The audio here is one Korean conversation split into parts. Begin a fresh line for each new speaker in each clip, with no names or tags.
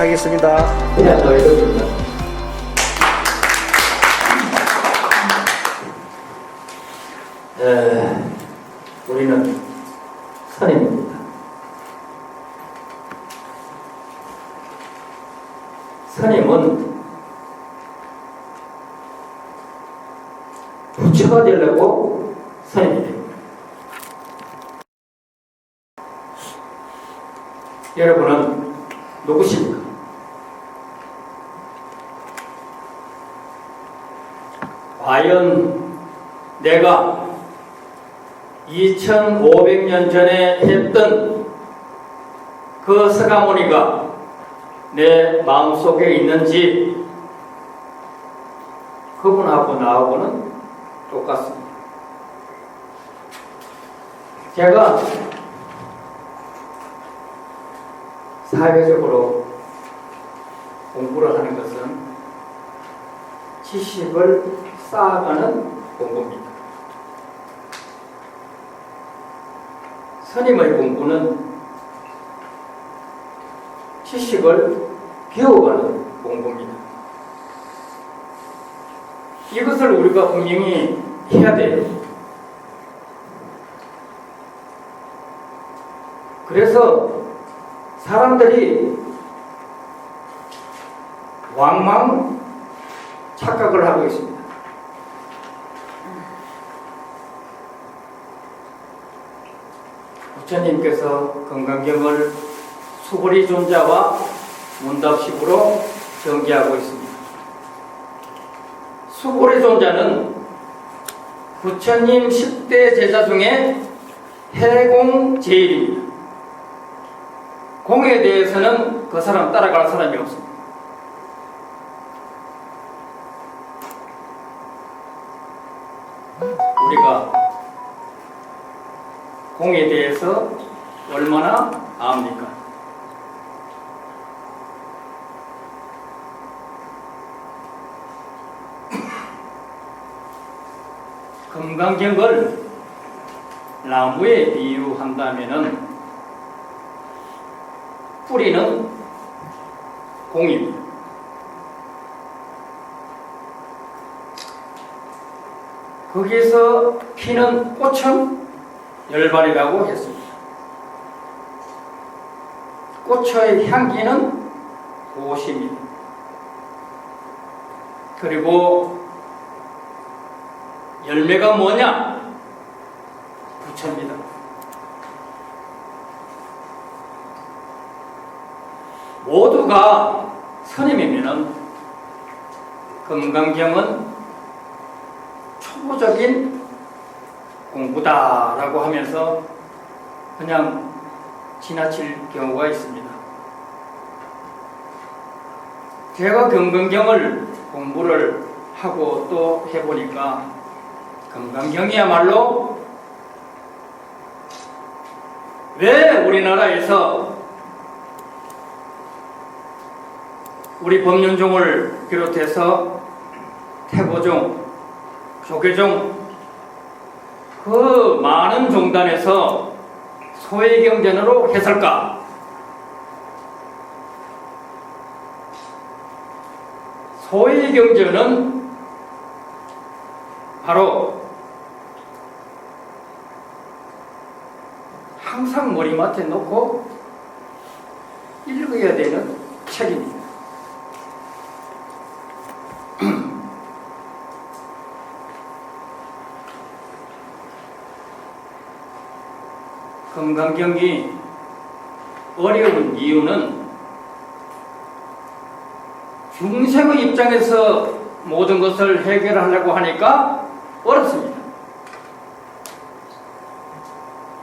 하겠습니다.
그냥 너희들입니다. 우리는 선임입니다. 선임은 부처가 되려고 선임이 됩니다. 여러분은 누구십니까? 과연 내가 2500년 전에 했던 그 서가모니가 내 마음속에 있는지 그분하고 나하고는 똑같습니다. 제가 사회적으로 공부를 하는 것은 지식을 쌓아가는 공부입니다. 스님의 공부는 지식을 배워가는 공부입니다. 이것을 우리가 분명히 해야 돼요. 그래서 사람들이 왕망 착각을 하고 있습니다. 부처님께서 건강경을 수고리 존자와 문답식으로 전개하고 있습니다. 수고리 존자는 부처님 10대 제자 중에 해공 제일입니다. 공에 대해서는 그 사람 따라갈 사람이 없습니다. 우리가 공에 대해서 얼마나 압니까? 금강경을 나무에 비유한다면은 뿌리는 공입니다. 거기서 피는 꽃은 열반이라고 했습니다. 꽃의 향기는 고심입니다. 그리고 열매가 뭐냐? 부처입니다. 모두가 스님이면은 금강경은 초보적인 공부다라고 하면서 그냥 지나칠 경우가 있습니다. 제가 금강경을 공부를 하고 또 해보니까 금강경이야말로 왜 우리나라에서 우리 법륜종을 비롯해서 태고종, 조계종 그 많은 종단에서 소외경전으로 했을까? 소외경전은 바로 항상 머리맡에 놓고 읽어야 되는 책입니다. 금강경이 어려운 이유는 중생의 입장에서 모든 것을 해결하려고 하니까 어렵습니다.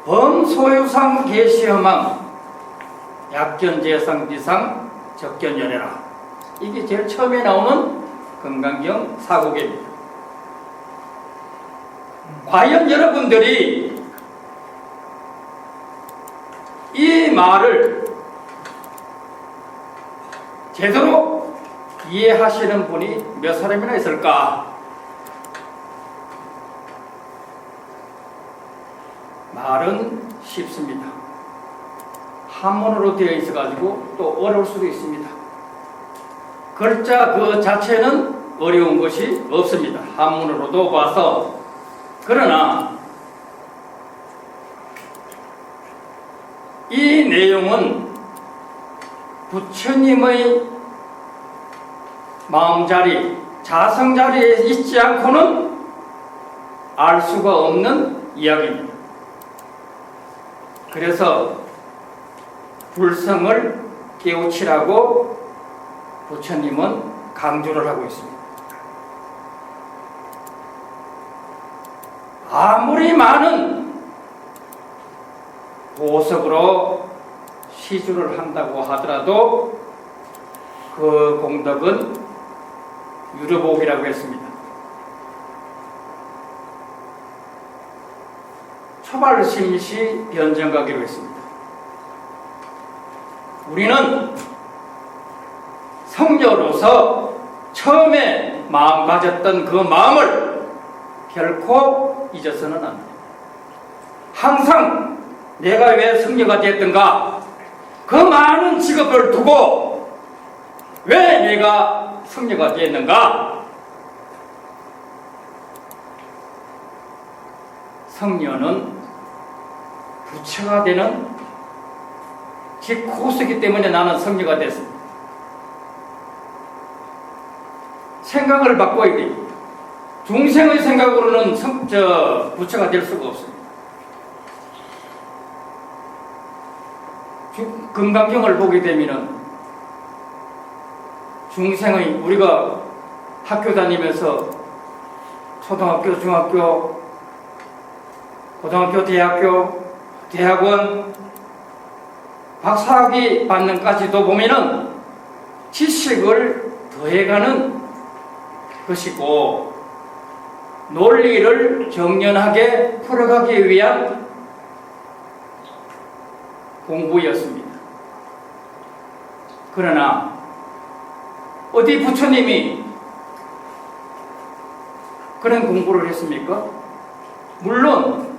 범소유상 계시허망 약견재상비상 적견연해라. 이게 제일 처음에 나오는 금강경 사국입니다. 과연 여러분들이 이 말을 제대로 이해하시는 분이 몇 사람이나 있을까? 말은 쉽습니다. 한문으로 되어 있어가지고 또 어려울 수도 있습니다. 글자 그 자체는 어려운 것이 없습니다. 한문으로도 봐서. 그러나 이 내용은 부처님의 마음자리, 자성자리에 있지 않고는 알 수가 없는 이야기입니다. 그래서 불성을 깨우치라고 부처님은 강조를 하고 있습니다. 아무리 많은 보석으로 시주를 한다고 하더라도 그 공덕은 유료복이라고 했습니다. 초발심시 변정가기로 했습니다. 우리는 성녀로서 처음에 마음 가졌던 그 마음을 결코 잊어서는 안 됩니다. 항상 내가 왜 성녀가 됐던가, 그 많은 직업을 두고 왜 내가 성녀가 됐는가. 성녀는 부처가 되는 직호수이기 때문에 나는 성녀가 됐습니다. 생각을 바꿔야 돼요. 중생의 생각으로는 부처가 될 수가 없습니다. 금강경을 보게 되면은 중생의, 우리가 학교 다니면서 초등학교, 중학교, 고등학교, 대학원, 박사학위 받는까지도 보면은 지식을 더해가는 것이고 논리를 정연하게 풀어가기 위한 공부였습니다. 그러나 어디 부처님이 그런 공부를 했습니까? 물론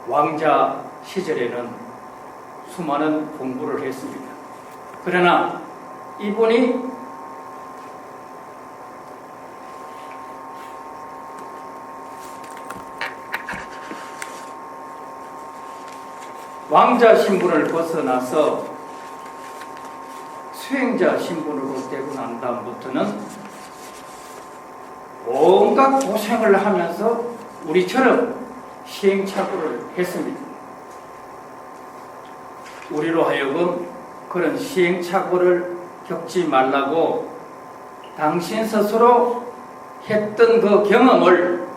왕자 시절에는 수많은 공부를 했습니다. 그러나 이분이 왕자 신분을 벗어나서 수행자 신분으로 되고 난 다음부터는 온갖 고생을 하면서 우리처럼 시행착오를 했습니다. 우리로 하여금 그런 시행착오를 겪지 말라고 당신 스스로 했던 그 경험을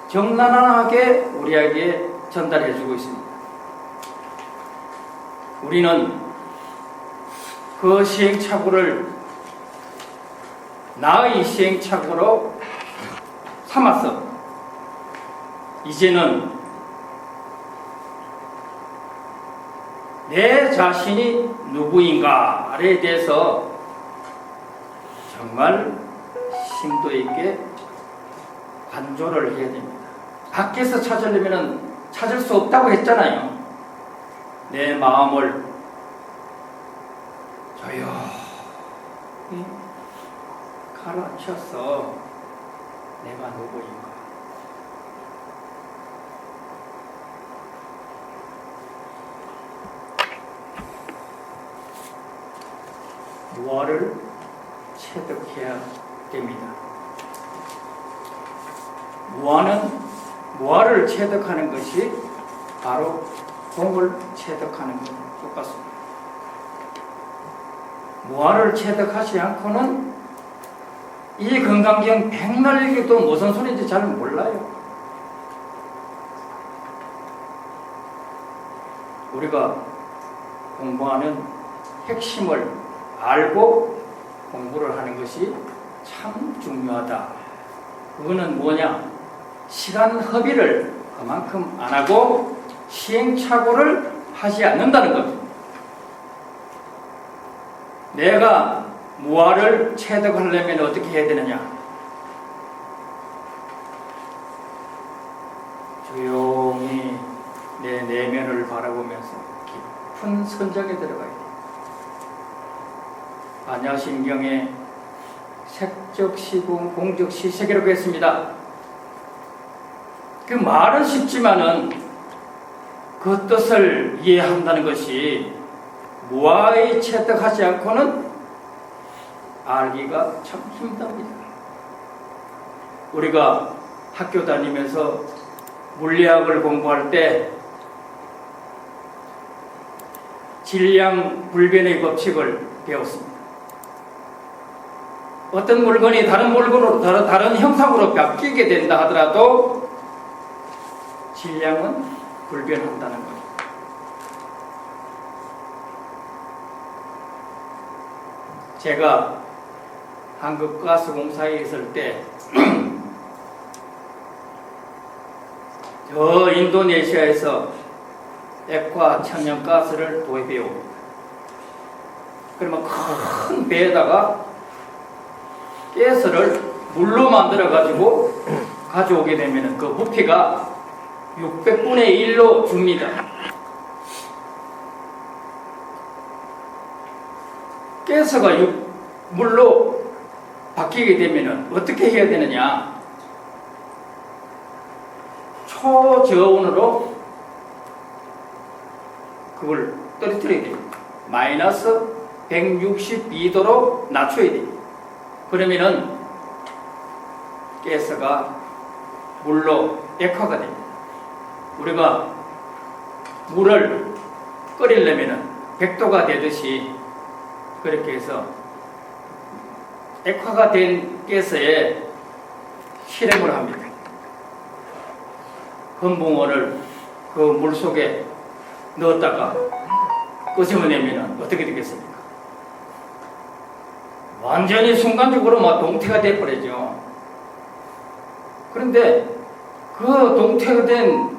적나라하게 우리에게 전달해 주고 있습니다. 우리는 그 시행착오를 나의 시행착오로 삼아서 이제는 내 자신이 누구인가에 대해서 정말 심도 있게 관조를 해야 됩니다. 밖에서 찾으려면 찾을 수 없다고 했잖아요. 내 마음을 조용히 가라앉혀서 내가 누구인가, 무아를 체득해야 됩니다. 무아를 체득하는 것이 바로 공을 체득하는 것과 똑같습니다. 무아를 체득하지 않고는 이 금강경 백날기도 무슨 소리인지 잘 몰라요. 우리가 공부하는 핵심을 알고 공부를 하는 것이 참 중요하다. 그거는 뭐냐? 시간 허비를 그만큼 안 하고 시행착오를 하지 않는다는 것. 내가 무아를 체득하려면 어떻게 해야 되느냐? 조용히 내 내면을 바라보면서 깊은 선정에 들어가야 돼. 반야심경에 색적시공 공적시색이라고 했습니다. 그 말은 쉽지만은 그 뜻을 이해한다는 것이 무아히 체득하지 않고는 알기가 참 힘듭니다. 우리가 학교 다니면서 물리학을 공부할 때 질량 불변의 법칙을 배웠습니다. 어떤 물건이 다른 물건으로 다른 형상으로 바뀌게 된다 하더라도 질량은 불변한다는 거죠. 제가 한국가스공사에 있을 때 저 인도네시아에서 액화 천연가스를 도입해 옵니다. 그러면 큰 배에다가 가스를 물로 만들어 가지고 가져오게 되면 그 부피가 600분의 1로 줍니다. 가스가 물로 바뀌게 되면 어떻게 해야 되느냐? 초저온으로 그걸 떨어뜨려야 됩니다. 마이너스 162도로 낮춰야 됩니다. 그러면은 가스가 물로 액화가 됩니다. 우리가 물을 끓이려면은 100도가 되듯이 그렇게 해서 액화가 된 가스에 실험을 합니다. 건붕어를 그 물 속에 넣었다가 끄집어내면 어떻게 되겠습니까? 완전히 순간적으로 막 동태가 되어버리죠. 그런데 그 동태가 된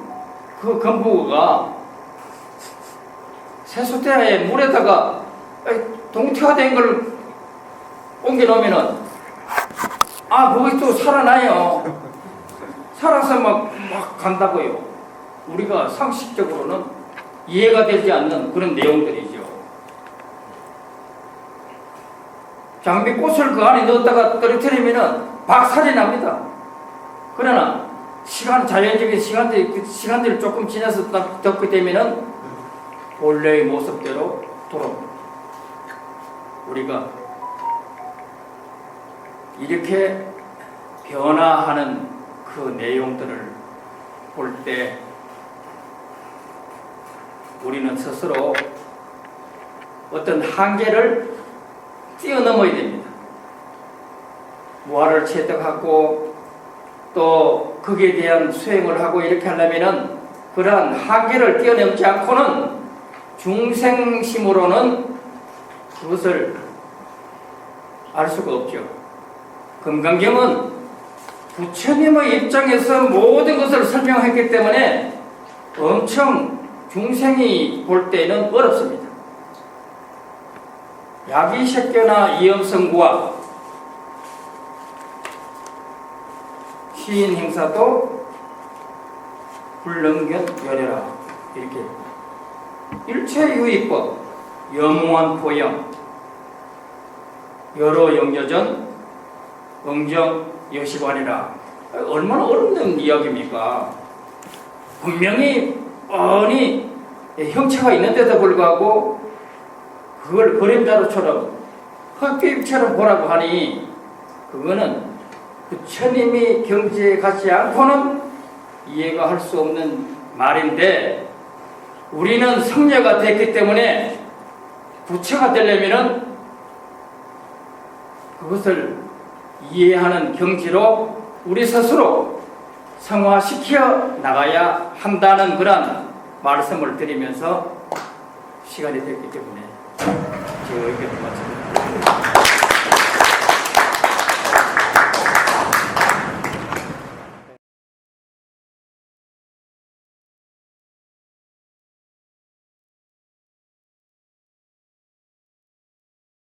그 건붕어가 세숫대에 물에다가 동태가 된 걸 옮겨 놓으면은 그것이 또 살아나요. 살아서 막 간다고요. 우리가 상식적으로는 이해가 되지 않는 그런 내용들이죠. 장미꽃을 그 안에 넣었다가 떨어뜨리면은 박살이 납니다. 그러나 자연적인 시간들이 조금 지나서 덮게 되면은 본래의 모습대로 돌아옵니다. 우리가 이렇게 변화하는 그 내용들을 볼 때 우리는 스스로 어떤 한계를 뛰어넘어야 됩니다. 무아를 체득하고 또 거기에 대한 수행을 하고 이렇게 하려면은 그러한 한계를 뛰어넘지 않고는 중생심으로는 그것을 알 수가 없죠. 금강경은 부처님의 입장에서 모든 것을 설명했기 때문에 엄청 중생이 볼 때는 어렵습니다. 야기색견나 이엄성구와 시인 행사도 불능견 열애라 이렇게 일체유의법 영무한 포영 여러 영여전 응정 여시관이라 얼마나 어렵는 이야기입니까? 분명히 뻔히 형체가 있는데도 불구하고 그걸 그림자로처럼 흙빛처럼 보라고 하니 그거는 부처님이 경지에 가지 않고는 이해가 할 수 없는 말인데 우리는 성녀가 됐기 때문에 부처가 되려면은 그것을 이해하는 경지로 우리 스스로 성화시켜 나가야 한다는 그런 말씀을 드리면서 시간이 됐기 때문에 제 의견을 마칩니다.